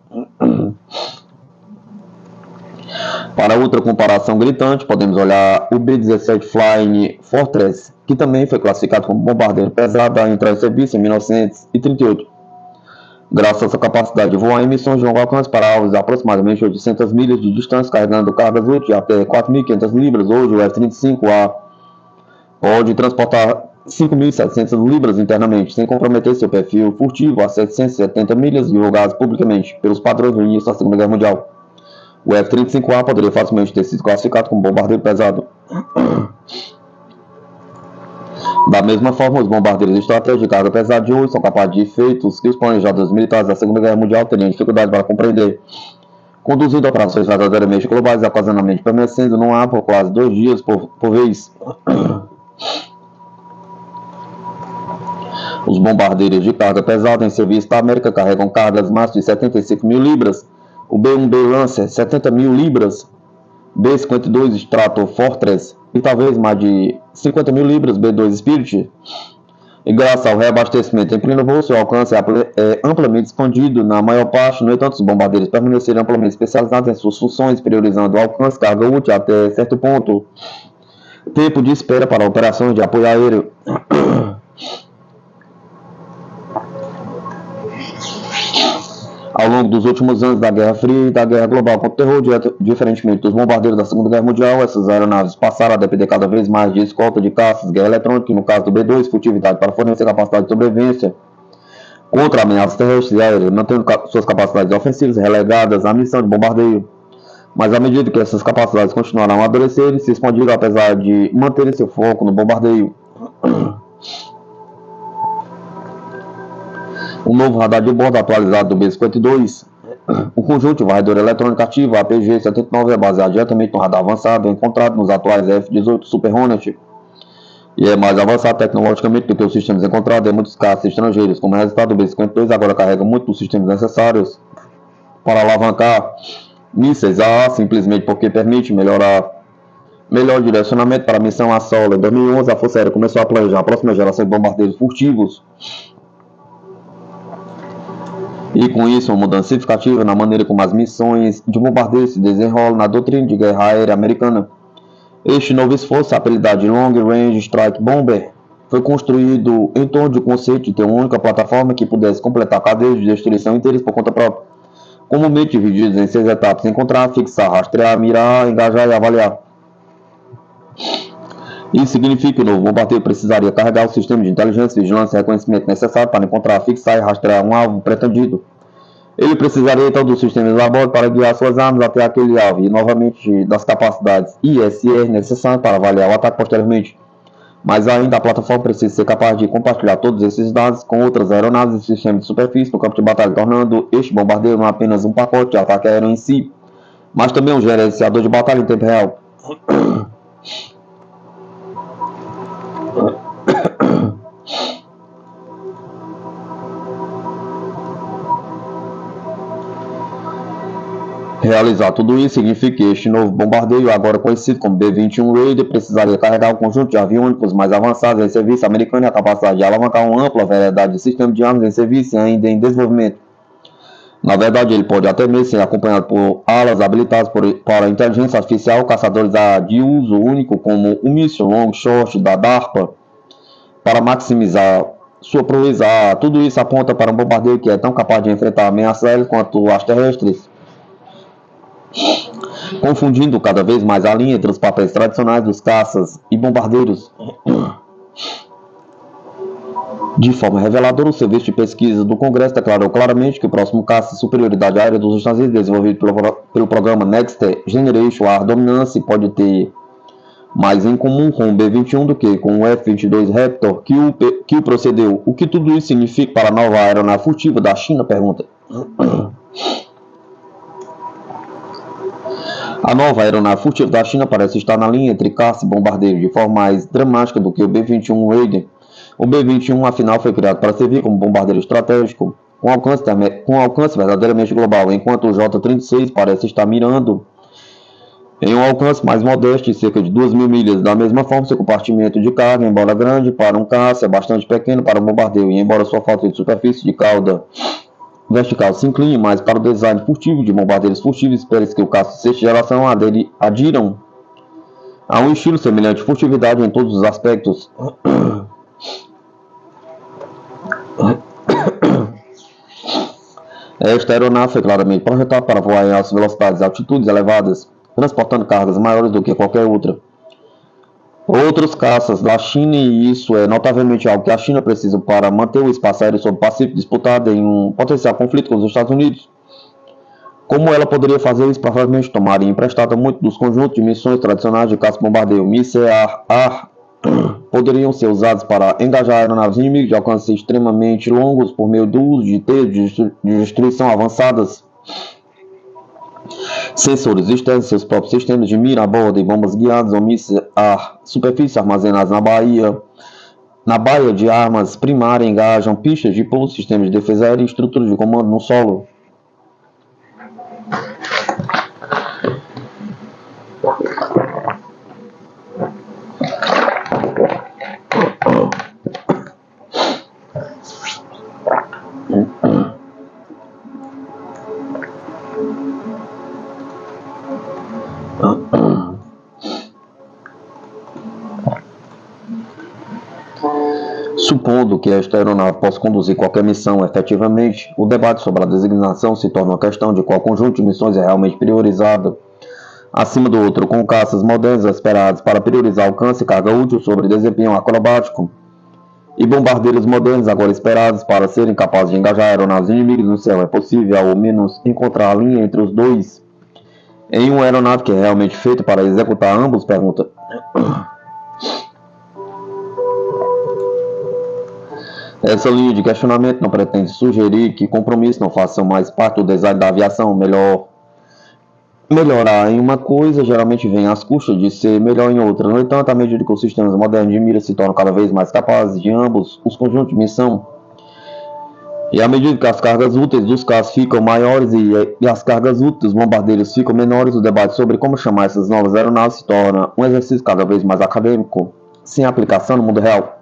Para outra comparação gritante, podemos olhar o B-17 Flying Fortress, que também foi classificado como bombardeiro pesado a entrar em serviço em 1938. Graças à sua capacidade de voar em missões de longo alcance para alvos de aproximadamente 800 milhas de distância, carregando cargas úteis de até 4.500 libras, hoje o F-35A pode transportar 5.700 libras internamente, sem comprometer seu perfil furtivo a 770 milhas divulgados publicamente pelos padrões do início da Segunda Guerra Mundial. O F-35A poderia facilmente ter sido classificado como bombardeiro pesado. Da mesma forma, os bombardeiros de estratégia de carga pesada de hoje são capazes de feitos que os planejadores militares da Segunda Guerra Mundial teriam dificuldade para compreender, conduzindo operações verdadeiramente globais e ocasionalmente permanecendo no ar por quase 2 dias por vez. Os bombardeiros de carga pesada em serviço da América carregam cargas máximas de 75 mil libras, o B-1B Lancer 70 mil libras, B-52 Stratofortress e talvez mais de 50 mil libras B-2 Spirit. E graças ao reabastecimento em pleno voo, seu alcance é amplamente expandido na maior parte. No entanto, os bombardeiros permaneceram amplamente especializados em suas funções, priorizando o alcance, carga útil até certo ponto, tempo de espera para operações de apoio aéreo. Ao longo dos últimos anos da Guerra Fria e da Guerra Global contra o Terror, diferentemente dos bombardeiros da Segunda Guerra Mundial, essas aeronaves passaram a depender cada vez mais de escolta de caças, guerra eletrônica, e no caso do B-2, furtividade para fornecer capacidade de sobrevivência contra ameaças terrestres e aéreas, mantendo suas capacidades ofensivas relegadas à missão de bombardeio. Mas à medida que essas capacidades continuaram a amadurecer, eles se expandiram apesar de manterem seu foco no bombardeio. O novo radar de bordo atualizado do B-52, o conjunto de varredor eletrônico ativo APG-79, é baseado diretamente no radar avançado encontrado nos atuais F-18 Super Hornet e é mais avançado tecnologicamente do que os sistemas encontrados em muitos caças estrangeiros. Como resultado, o B-52 agora carrega muitos dos sistemas necessários para alavancar mísseis a ar, simplesmente porque permite melhor direcionamento para a missão a solo. Em 2011, a Força Aérea começou a planejar a próxima geração de bombardeiros furtivos, e com isso uma mudança significativa na maneira como as missões de bombardeio se desenrolam na doutrina de guerra aérea americana. Este novo esforço, apelidado de Long Range Strike Bomber, foi construído em torno do conceito de ter uma única plataforma que pudesse completar cadeias de destruição inteiras por conta própria, comumente divididos em 6 etapas: encontrar, fixar, rastrear, mirar, engajar e avaliar. Isso significa que o novo bombardeio precisaria carregar o sistema de inteligência, vigilância e reconhecimento necessário para encontrar, fixar e rastrear um alvo pretendido. Ele precisaria então do sistema de labore para guiar suas armas até aquele alvo e, novamente, das capacidades ISR necessárias para avaliar o ataque posteriormente. Mas ainda a plataforma precisa ser capaz de compartilhar todos esses dados com outras aeronaves e sistemas de superfície no campo de batalha, tornando este bombardeio não apenas um pacote de ataque aéreo em si, mas também um gerenciador de batalha em tempo real. Realizar tudo isso significa que este novo bombardeio, agora conhecido como B-21 Raider, precisaria carregar um conjunto de aviônicos mais avançados em serviço americano e a capacidade de alavancar uma ampla variedade de sistemas de armas em serviço e ainda em desenvolvimento. Na verdade, ele pode até mesmo ser acompanhado por alas habilitadas para inteligência artificial, caçadores de uso único como o míssil Long Shot da DARPA, para maximizar sua proeza. Tudo isso aponta para um bombardeio que é tão capaz de enfrentar ameaças aéreas quanto as terrestres, confundindo cada vez mais a linha entre os papéis tradicionais dos caças e bombardeiros. De forma reveladora, o Serviço de Pesquisa do Congresso declarou claramente que o próximo caça de superioridade aérea dos Estados Unidos, desenvolvido pelo programa Next Generation Air Dominance, pode ter mais em comum com o B-21 do que com o F-22 Raptor que o procedeu. O que tudo isso significa para a nova aeronave furtiva da China? Pergunta. A nova aeronave furtiva da China parece estar na linha entre caça e bombardeio de forma mais dramática do que o B-21 Raider. O B-21, afinal, foi criado para servir como bombardeiro estratégico, com alcance verdadeiramente global, enquanto o J-36 parece estar mirando em um alcance mais modesto, de cerca de 2.000 milhas. Da mesma forma, seu compartimento de carga, embora grande para um caça, é bastante pequeno para um bombardeio, e embora sua falta de superfície de cauda vertical se incline mais para o design furtivo de bombardeiros furtivos, espera-se que o caça de sexta geração adiram a um estilo semelhante de furtividade em todos os aspectos. Esta aeronave foi claramente projetada para voar em altas velocidades e altitudes elevadas, transportando cargas maiores do que qualquer outra. Outros caças da China, e isso é notavelmente algo que a China precisa para manter o espaço aéreo sobre o Pacífico disputado em um potencial conflito com os Estados Unidos. Como ela poderia fazer isso? Provavelmente tomaria emprestado muito dos conjuntos de missões tradicionais de caça-bombardeio. Mísseis ar poderiam ser usados para engajar aeronaves inimigas de alcance extremamente longos por meio do uso de teias de destruição avançadas, sensores externos, seus próprios sistemas de mira a bordo e bombas guiadas ou mísseis ar superfície armazenados na baía de armas primária engajam pistas de pouso, sistemas de defesa aérea e estruturas de comando no solo. Supondo que esta aeronave possa conduzir qualquer missão efetivamente, o debate sobre a designação se torna uma questão de qual conjunto de missões é realmente priorizado acima do outro, com caças modernos esperados para priorizar alcance e carga útil sobre desempenho acrobático, e bombardeiros modernos agora esperados para serem capazes de engajar aeronaves inimigas no céu. É possível, ao menos, encontrar a linha entre os dois em uma aeronave que é realmente feita para executar ambos? Pergunta. Essa linha de questionamento não pretende sugerir que compromissos não façam mais parte do design da aviação. Melhorar em uma coisa geralmente vem às custas de ser melhor em outra. No entanto, à medida que os sistemas modernos de mira se tornam cada vez mais capazes de ambos os conjuntos de missão, e à medida que as cargas úteis dos caças ficam maiores e as cargas úteis dos bombardeiros ficam menores, o debate sobre como chamar essas novas aeronaves se torna um exercício cada vez mais acadêmico, sem aplicação no mundo real.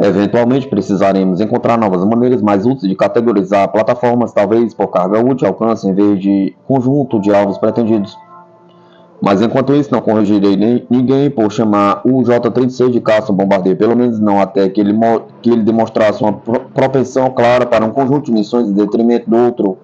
Eventualmente precisaremos encontrar novas maneiras mais úteis de categorizar plataformas, talvez por carga útil e alcance em vez de conjunto de alvos pretendidos. Mas enquanto isso, não corrigirei ninguém por chamar o J-36 de caça bombardeio, pelo menos não até que ele demonstrasse uma propensão clara para um conjunto de missões em detrimento do outro.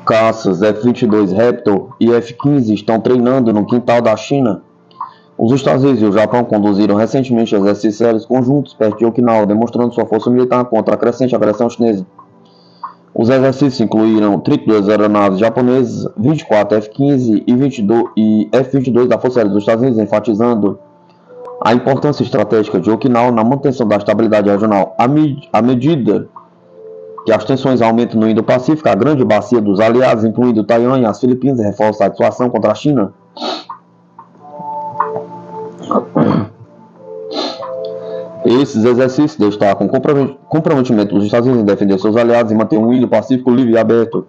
Caças F-22 Raptor e F-15 estão treinando no quintal da China. Os Estados Unidos e o Japão conduziram recentemente exercícios aéreos conjuntos perto de Okinawa, demonstrando sua força militar contra a crescente agressão chinesa. Os exercícios incluíram 32 aeronaves japonesas, 24 F-15 e F-22 da Força Aérea dos Estados Unidos, enfatizando a importância estratégica de Okinawa na manutenção da estabilidade regional. À medida que as tensões aumentam no Indo-Pacífico, a grande bacia dos aliados, incluindo Taiwan e as Filipinas, reforça a dissuasão contra a China. Esses exercícios destacam o comprometimento dos Estados Unidos em defender seus aliados e manter um Indo-Pacífico livre e aberto.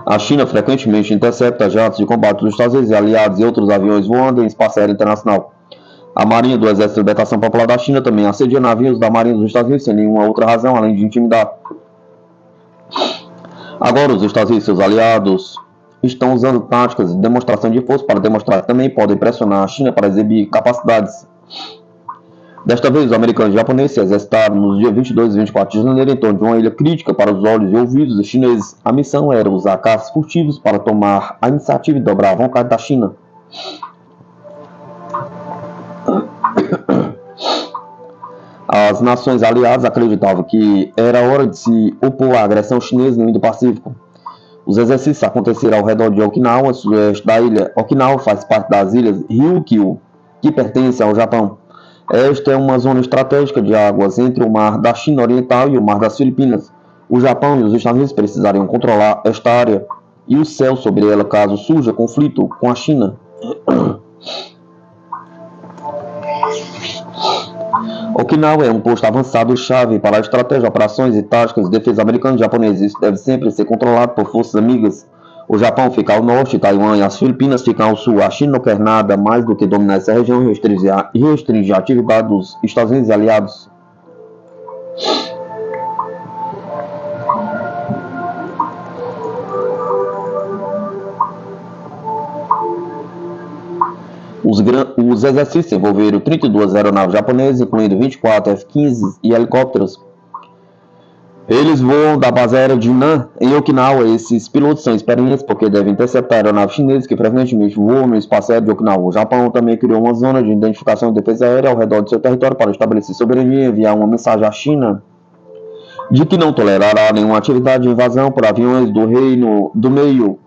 A China frequentemente intercepta jatos de combate dos Estados Unidos e aliados e outros aviões voando em espaço aéreo internacional. A Marinha do Exército de Libertação Popular da China também assedia navios da Marinha dos Estados Unidos sem nenhuma outra razão além de intimidar. Agora, os Estados Unidos e seus aliados estão usando táticas de demonstração de força para demonstrar que também podem pressionar a China para exibir capacidades. Desta vez, os americanos e japoneses se exercitaram nos dias 22 e 24 de janeiro em torno de uma ilha crítica para os olhos e ouvidos dos chineses. A missão era usar caças furtivos para tomar a iniciativa e dobrar a vontade da China. As nações aliadas acreditavam que era hora de se opor à agressão chinesa no Indo-Pacífico. Os exercícios aconteceram ao redor de Okinawa, sudoeste da ilha. Okinawa faz parte das ilhas Ryukyu, que pertencem ao Japão. Esta é uma zona estratégica de águas entre o Mar da China Oriental e o Mar das Filipinas. O Japão e os Estados Unidos precisariam controlar esta área e o céu sobre ela caso surja conflito com a China. Okinawa é um posto avançado-chave para a estratégia, operações e táticas de defesa americanas e japonesas. Isso deve sempre ser controlado por forças amigas. O Japão fica ao norte, Taiwan e as Filipinas ficam ao sul. A China não quer nada mais do que dominar essa região e restringir a atividade dos Estados Unidos e aliados. Os exercícios envolveram 32 aeronaves japonesas, incluindo 24 F-15 e helicópteros. Eles voam da base aérea de Nan, em Okinawa. Esses pilotos são experientes porque devem interceptar aeronaves chinesas que frequentemente voam no espaço aéreo de Okinawa. O Japão também criou uma zona de identificação e defesa aérea ao redor de seu território para estabelecer soberania e enviar uma mensagem à China de que não tolerará nenhuma atividade de invasão por aviões do Reino do Meio.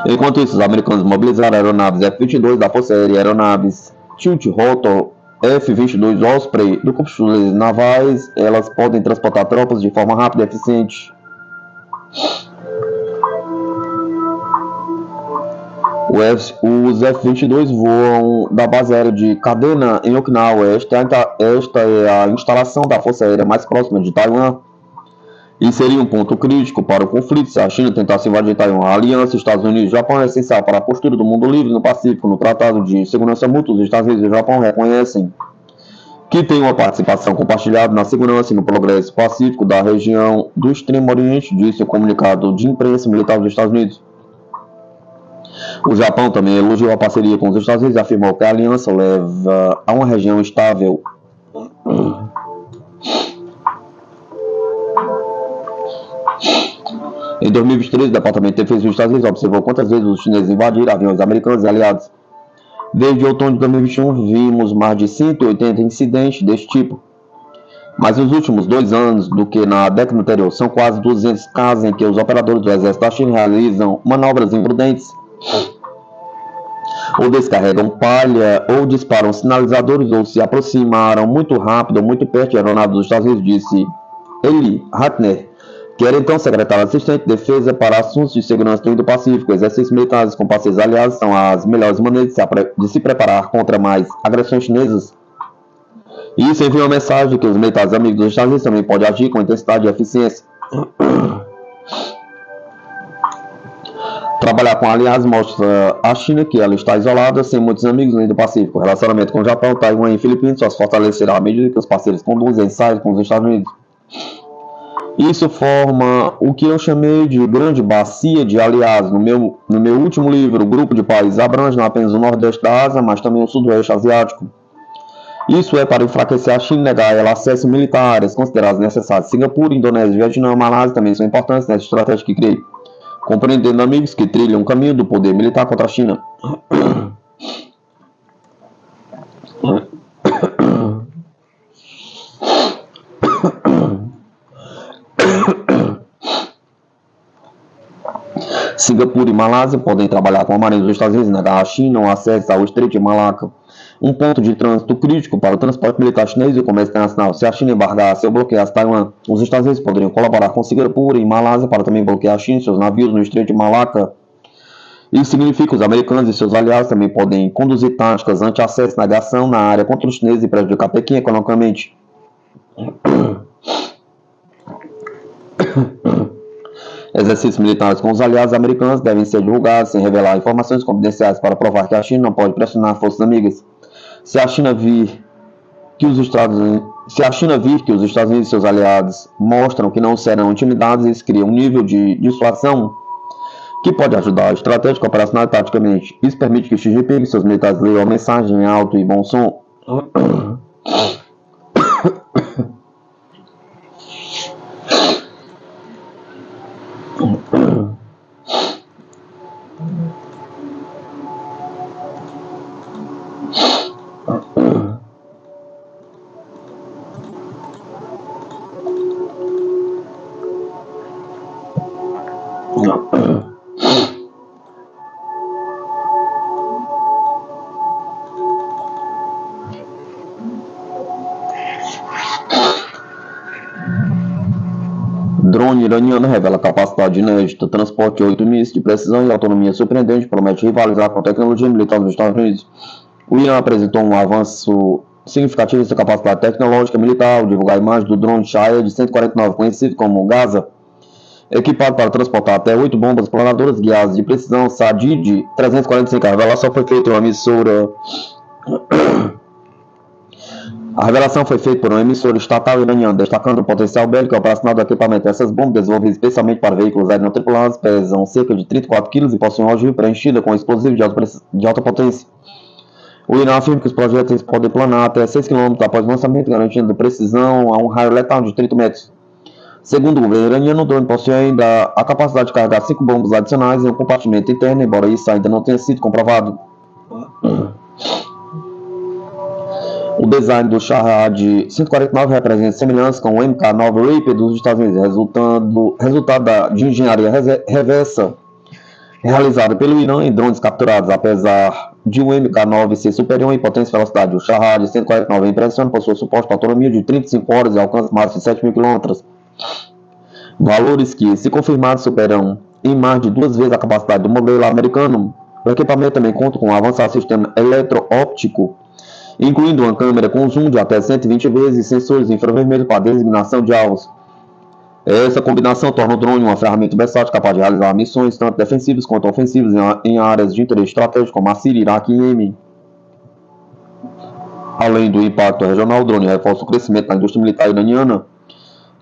Enquanto isso, os americanos mobilizaram aeronaves F-22 da Força Aérea e aeronaves Tilt-Rotor F-22 Osprey do Corpo de Fuzileiros Navais. Elas podem transportar tropas de forma rápida e eficiente. Os F-22 voam da base aérea de Kadena, em Okinawa. Esta é a instalação da Força Aérea mais próxima de Taiwan e seria um ponto crítico para o conflito se a China tentasse invadir Taiwan. A aliança Estados Unidos e Japão é essencial para a postura do mundo livre no Pacífico. No Tratado de Segurança Mútua, os Estados Unidos e o Japão reconhecem que tem uma participação compartilhada na segurança e no progresso pacífico da região do Extremo Oriente, disse o comunicado de imprensa militar dos Estados Unidos. O Japão também elogiou a parceria com os Estados Unidos e afirmou que a aliança leva a uma região estável. Em 2023, o Departamento de Defesa dos Estados Unidos observou quantas vezes os chineses invadiram aviões americanos e aliados. Desde outono de 2021, vimos mais de 180 incidentes desse tipo. Mas nos últimos 2 anos do que na década anterior, são quase 200 casos em que os operadores do exército da China realizam manobras imprudentes, ou descarregam palha, ou disparam sinalizadores, ou se aproximaram muito rápido ou muito perto de aeronaves dos Estados Unidos, disse Eli Ratner, que era então secretário assistente de defesa para assuntos de segurança do Indo-Pacífico. Exercícios militares com parceiros aliados são as melhores maneiras de se preparar contra mais agressões chinesas. E isso envia uma mensagem de que os militares amigos dos Estados Unidos também podem agir com intensidade e eficiência. Trabalhar com aliados mostra à China que ela está isolada, sem muitos amigos no Indo-Pacífico. O relacionamento com o Japão, Taiwan e Filipinas só se fortalecerá à medida que os parceiros conduzem ensaios com os Estados Unidos. Isso forma o que eu chamei de grande bacia de aliados. No meu último livro, o grupo de países abrange não apenas o Nordeste da Ásia, mas também o Sudoeste Asiático. Isso é para enfraquecer a China e negar a ela acesso militar a áreas consideradas necessárias. Singapura, Indonésia, Vietnã e Malásia também são importantes nessa estratégia que criei, compreendendo amigos que trilham o caminho do poder militar contra a China. Singapura e Malásia podem trabalhar com a Marinha dos Estados Unidos e negar à China o acesso ao Estreito de Malaca, um ponto de trânsito crítico para o transporte militar chinês e o comércio internacional. Se a China embargasse ou bloqueasse Taiwan, os Estados Unidos poderiam colaborar com Singapura e Malásia para também bloquear a China e seus navios no Estreito de Malaca. Isso significa que os americanos e seus aliados também podem conduzir táticas anti-acesso e negação na área contra os chineses e prejudicar Pequim economicamente. Exercícios militares com os aliados americanos devem ser divulgados sem revelar informações confidenciais para provar que a China não pode pressionar forças amigas. Se a China vir que os Estados Unidos e seus aliados mostram que não serão intimidados, isso cria um nível de dissuasão que pode ajudar estratégico, operacional e taticamente. Isso permite que Xi Jinping e seus militares leiam a mensagem em alto e bom som. Drone iraniano revela capacidade inédita, transporte de 8 mísseis de precisão e autonomia surpreendente, promete rivalizar com a tecnologia militar dos Estados Unidos. O Irã apresentou um avanço significativo em sua capacidade tecnológica e militar ao divulgar a imagem do drone Shahed de 149, conhecido como Gaza, equipado para transportar até 8 bombas planadoras guiadas de precisão Sadid 345. A revelação foi feita em uma emissora por uma emissora estatal iraniana, destacando o potencial bélico e operacional do equipamento. Essas bombas, desenvolvidas especialmente para veículos aéreos não tripulados, pesam cerca de 34 kg e possuem uma ogiva preenchida com explosivos de alta potência. O Irã afirma que os projéteis podem planar até 6 km após o lançamento, garantindo precisão a um raio letal de 30 metros. Segundo o governo iraniano, o drone possui ainda a capacidade de carregar 5 bombas adicionais em um compartimento interno, embora isso ainda não tenha sido comprovado. O design do Shahed 149 representa semelhança com o MK9 Reaper dos Estados Unidos, resultado de engenharia reversa realizada pelo Irã em drones capturados. Apesar de o MK9 ser superior em potência e velocidade, o Shahed 149 impressiona por sua suposta autonomia de 35 horas e alcance máximo de 7.000 km. Valores que, se confirmados, superam em mais de 2 vezes a capacidade do modelo americano. O equipamento também conta com um avançado sistema eletroóptico, incluindo uma câmera com zoom de até 120 vezes e sensores infravermelhos para designação de alvos. Essa combinação torna o drone uma ferramenta versátil capaz de realizar missões tanto defensivas quanto ofensivas em áreas de interesse estratégico como a Síria, Iraque e Iêmen. Além do impacto regional, o drone reforça o crescimento da indústria militar iraniana.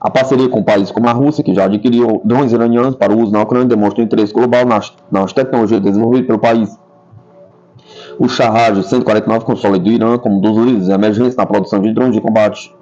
A parceria com países como a Rússia, que já adquiriu drones iranianos para o uso na Ucrânia, demonstra o interesse global nas tecnologias desenvolvidas pelo país. O Shahad 149 consolida o Irã como um dos líderes emergentes na produção de drones de combate.